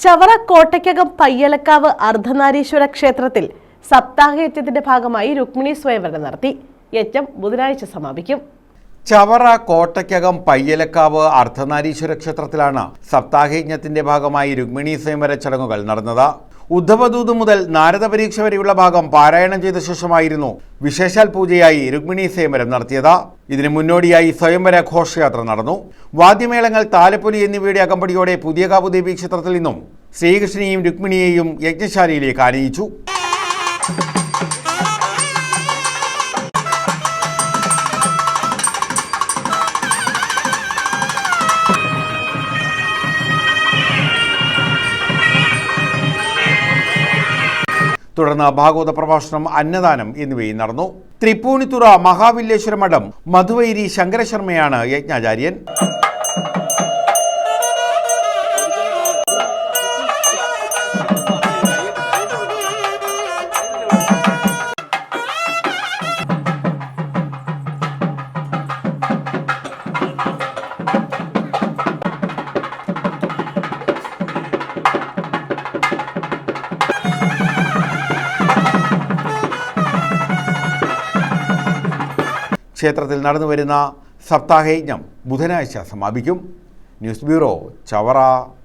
ചവറ കോട്ടയ്ക്കകം പയ്യലക്കാവ് അർദ്ധനാരീശ്വര ക്ഷേത്രത്തിൽ സപ്താഹയജ്ഞത്തിന്റെ ഭാഗമായി രുക്മിണി സ്വയംവരം നടത്തി. യജ്ഞം ബുധനാഴ്ച സമാപിക്കും. ചവറ കോട്ടയ്ക്കകം പയ്യലക്കാവ് അർദ്ധനാരീശ്വര ക്ഷേത്രത്തിലാണ് സപ്താഹയജ്ഞത്തിന്റെ ഭാഗമായി രുക്മിണി സ്വയംവര ചടങ്ങുകൾ നടന്നത്. ഉദ്ധവദൂത് മുതൽ നാരദ പരീക്ഷ വരെയുള്ള ഭാഗം പാരായണം ചെയ്ത ശേഷമായിരുന്നു വിശേഷാൽ പൂജയായി രുക്മിണി സ്വയംവരം നടത്തിയത്. ഇതിനു മുന്നോടിയായി സ്വയംവര ഘോഷയാത്ര നടന്നു. വാദ്യമേളങ്ങൾ, താലപ്പൊലി എന്നിവയുടെ അകമ്പടിയോടെ പുതിയകാവ് ദേവി ക്ഷേത്രത്തിൽ നിന്നും ശ്രീകൃഷ്ണനെയും രുക്മിണിയെയും യജ്ഞശാലയിലേക്ക് ആനയിച്ചു. തുടർന്ന് ഭാഗവത പ്രഭാഷണം, അന്നദാനം എന്നിവയും നടന്നു. തൃപ്പൂണിത്തുറ മഹാവില്ലേശ്വര മഠം മധുവൈരി ശങ്കരശർമ്മയാണ് യജ്ഞാചാര്യൻ. ക്ഷേത്രത്തിൽ നടന്നുവരുന്ന സപ്താഹയജ്ഞം ബുധനാഴ്ച സമാപിക്കും. News bureau, Chavara.